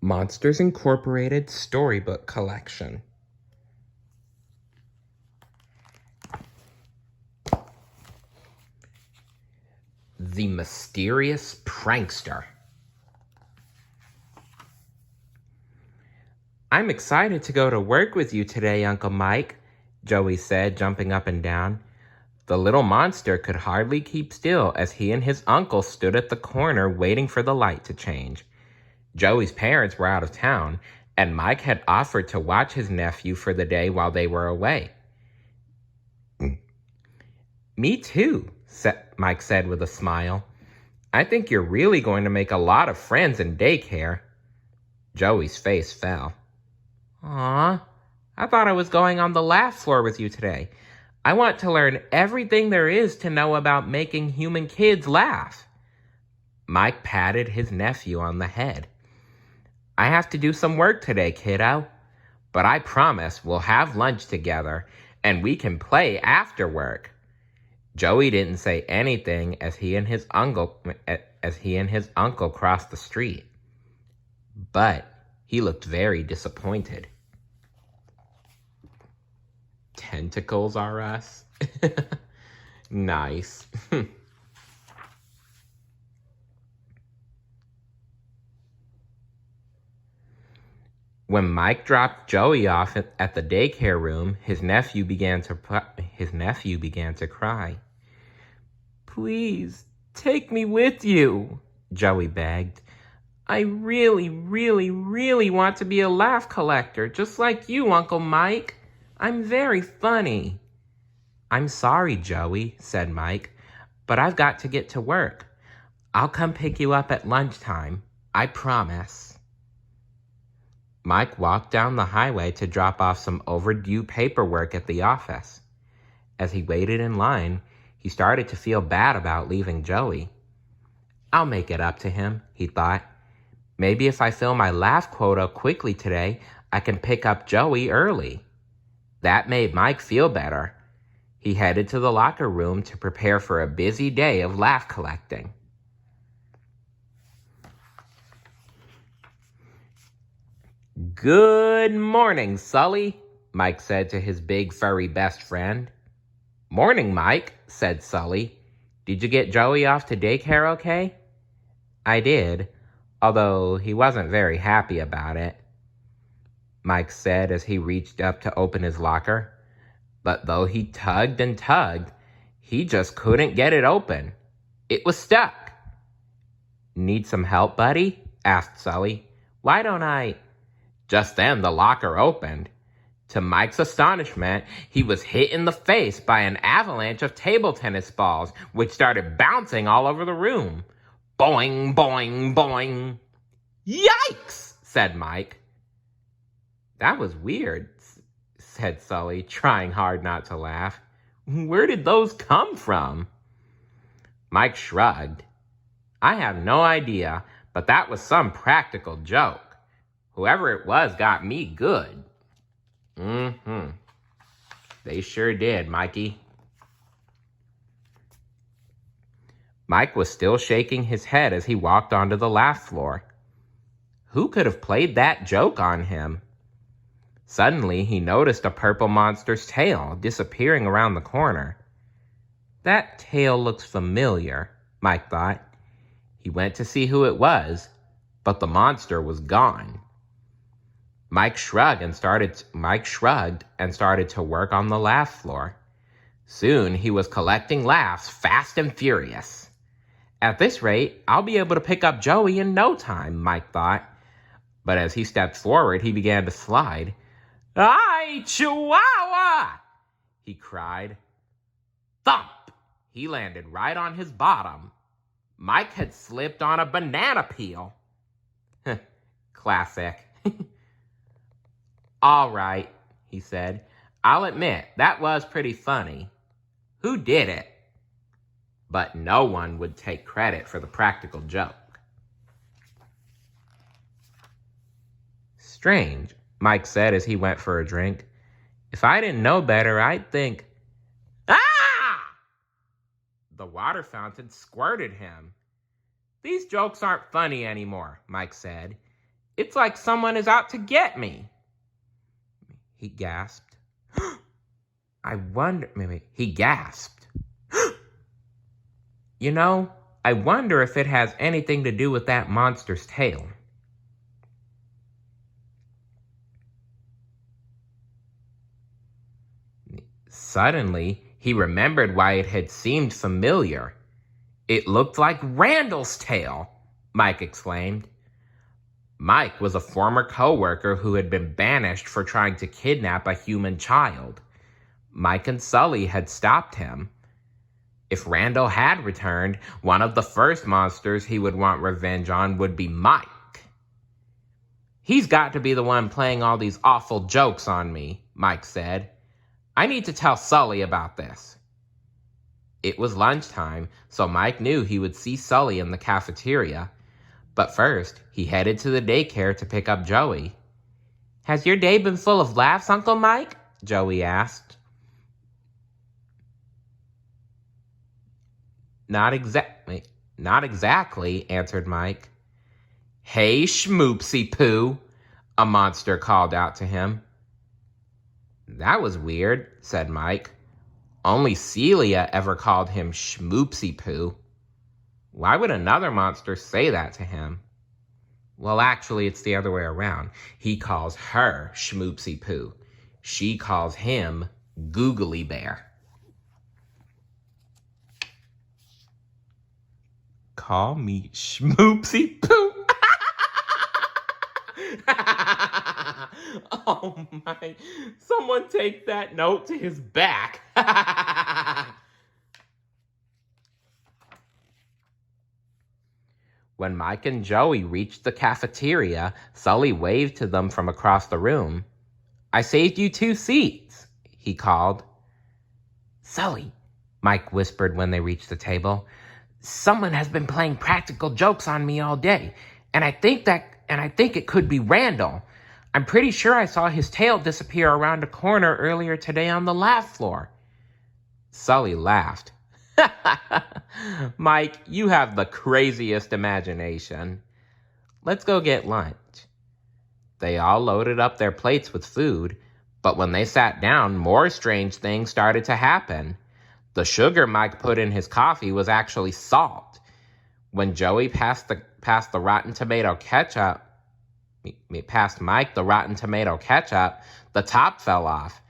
Monsters Incorporated Storybook Collection. The Mysterious Prankster. I'm excited to go to work with you today, Uncle Mike, Joey said, jumping up and down. The little monster could hardly keep still as he and his uncle stood at the corner waiting for the light to change. Joey's parents were out of town, and Mike had offered to watch his nephew for the day while they were away. Me too, Mike said with a smile. I think you're really going to make a lot of friends in daycare. Joey's face fell. Aw, I thought I was going on the laugh floor with you today. I want to learn everything there is to know about making human kids laugh. Mike patted his nephew on the head. I have to do some work today, kiddo, but I promise we'll have lunch together and we can play after work. Joey didn't say anything as he and his uncle crossed the street, but he looked very disappointed. Tentacles are us? Nice. When Mike dropped Joey off at the daycare room, his nephew began to cry. Please, take me with you, Joey begged. I really, really, really want to be a laugh collector, just like you, Uncle Mike. I'm very funny. I'm sorry, Joey, said Mike, but I've got to get to work. I'll come pick you up at lunchtime. I promise. Mike walked down the highway to drop off some overdue paperwork at the office. As he waited in line, he started to feel bad about leaving Joey. I'll make it up to him, he thought. Maybe if I fill my laugh quota quickly today, I can pick up Joey early. That made Mike feel better. He headed to the locker room to prepare for a busy day of laugh collecting. Good morning, Sully, Mike said to his big furry best friend. Morning, Mike, said Sully. Did you get Joey off to daycare okay? I did, although he wasn't very happy about it, Mike said as he reached up to open his locker. But though he tugged and tugged, he just couldn't get it open. It was stuck. Need some help, buddy? Asked Sully. Why don't I... Just then the locker opened. To Mike's astonishment, he was hit in the face by an avalanche of table tennis balls, which started bouncing all over the room. Boing, boing, boing. Yikes, said Mike. That was weird, said Sully, trying hard not to laugh. Where did those come from? Mike shrugged. I have no idea, but that was some practical joke. Whoever it was got me good. They sure did, Mikey. Mike was still shaking his head as he walked onto the laugh floor. Who could have played that joke on him? Suddenly, he noticed a purple monster's tail disappearing around the corner. That tail looks familiar, Mike thought. He went to see who it was, but the monster was gone. Mike shrugged and started to work on the laugh floor. Soon he was collecting laughs fast and furious. At this rate, I'll be able to pick up Joey in no time, Mike thought. But as he stepped forward, he began to slide. Ay, Chihuahua! He cried. Thump! He landed right on his bottom. Mike had slipped on a banana peel. Classic. All right, he said. I'll admit, that was pretty funny. Who did it? But no one would take credit for the practical joke. Strange, Mike said as he went for a drink. If I didn't know better, I'd think... Ah! The water fountain squirted him. These jokes aren't funny anymore, Mike said. It's like someone is out to get me. He gasped. He gasped. I wonder if it has anything to do with that monster's tail. Suddenly, he remembered why it had seemed familiar. It looked like Randall's tail, Mike exclaimed. Mike was a former co-worker who had been banished for trying to kidnap a human child. Mike and Sully had stopped him. If Randall had returned, one of the first monsters he would want revenge on would be Mike. He's got to be the one playing all these awful jokes on me, Mike said. I need to tell Sully about this. It was lunchtime, so Mike knew he would see Sully in the cafeteria. But first, he headed to the daycare to pick up Joey. Has your day been full of laughs, Uncle Mike? Joey asked. Not exactly, answered Mike. Hey, Schmoopsy Poo, a monster called out to him. That was weird, said Mike. Only Celia ever called him Schmoopsy Poo. Why would another monster say that to him? Well, actually, it's the other way around. He calls her Schmoopsy Poo. She calls him Googly Bear. Call me Schmoopsy Poo. Oh my, someone take that note to his back. When Mike and Joey reached the cafeteria, Sully waved to them from across the room. I saved you 2 seats, he called. Sully, Mike whispered when they reached the table. Someone has been playing practical jokes on me all day, and I think it could be Randall. I'm pretty sure I saw his tail disappear around a corner earlier today on the lab floor. Sully laughed. Mike, you have the craziest imagination. Let's go get lunch. They all loaded up their plates with food, but when they sat down, more strange things started to happen. The sugar Mike put in his coffee was actually salt. When Joey passed Mike the rotten tomato ketchup, the top fell off.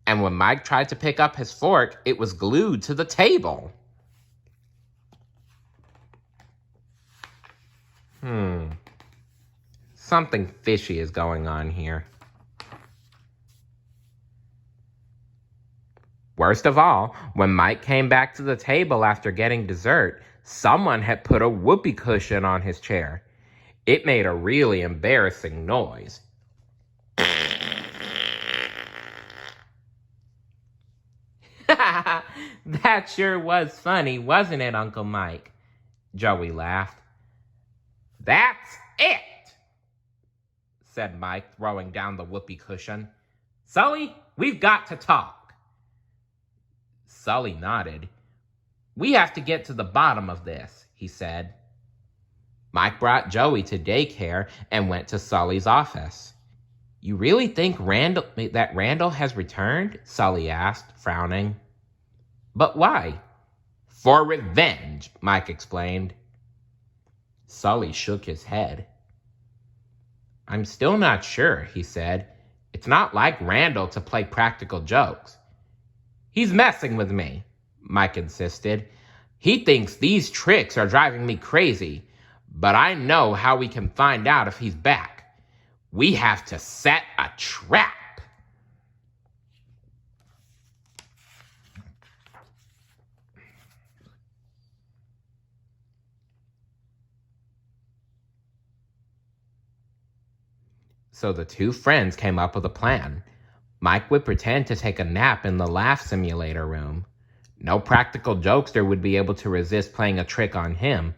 And when Mike tried to pick up his fork, it was glued to the table. Something fishy is going on here. Worst of all, when Mike came back to the table after getting dessert, someone had put a whoopee cushion on his chair. It made a really embarrassing noise. That sure was funny, wasn't it, Uncle Mike? Joey laughed. That's it, said Mike, throwing down the whoopee cushion. Sully, we've got to talk. Sully nodded. We have to get to the bottom of this, he said. Mike brought Joey to daycare and went to Sully's office. You really think Randall has returned? Sully asked, frowning. But why? For revenge, Mike explained. Sully shook his head. I'm still not sure, he said. It's not like Randall to play practical jokes. He's messing with me, Mike insisted. He thinks these tricks are driving me crazy, but I know how we can find out if he's back. We have to set a trap. So the 2 friends came up with a plan. Mike would pretend to take a nap in the laugh simulator room. No practical jokester would be able to resist playing a trick on him.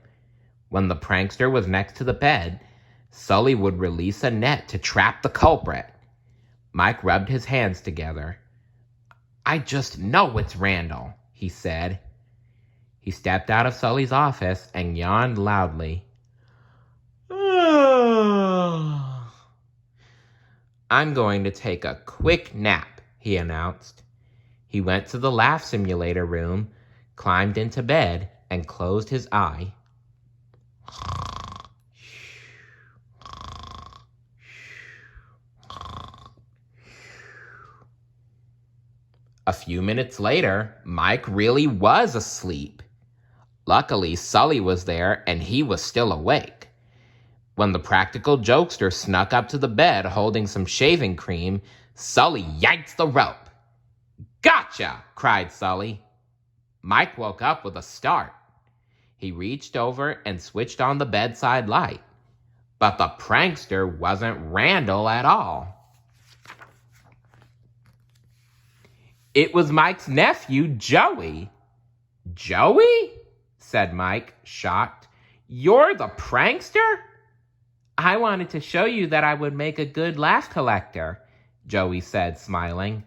When the prankster was next to the bed, Sully would release a net to trap the culprit. Mike rubbed his hands together. I just know it's Randall, he said. He stepped out of Sully's office and yawned loudly. I'm going to take a quick nap, he announced. He went to the laugh simulator room, climbed into bed, and closed his eye. A few minutes later, Mike really was asleep. Luckily, Sully was there and he was still awake. When the practical jokester snuck up to the bed holding some shaving cream, Sully yanked the rope. "Gotcha!" cried Sully. Mike woke up with a start. He reached over and switched on the bedside light. But the prankster wasn't Randall at all. It was Mike's nephew, Joey. "Joey?" said Mike, shocked. "You're the prankster?" "I wanted to show you that I would make a good laugh collector," Joey said, smiling.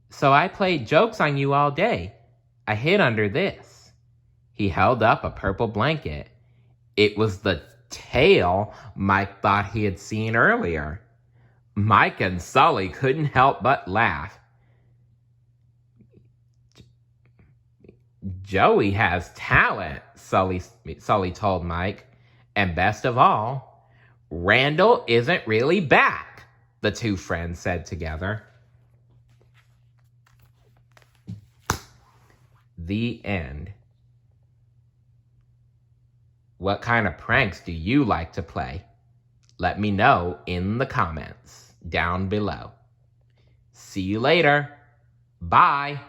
"So I played jokes on you all day. I hid under this." He held up a purple blanket. It was the tail Mike thought he had seen earlier. Mike and Sully couldn't help but laugh. "Joey has talent," Sully told Mike. "And best of all, Randall isn't really back," the two friends said together. The end. What kind of pranks do you like to play? Let me know in the comments down below. See you later. Bye.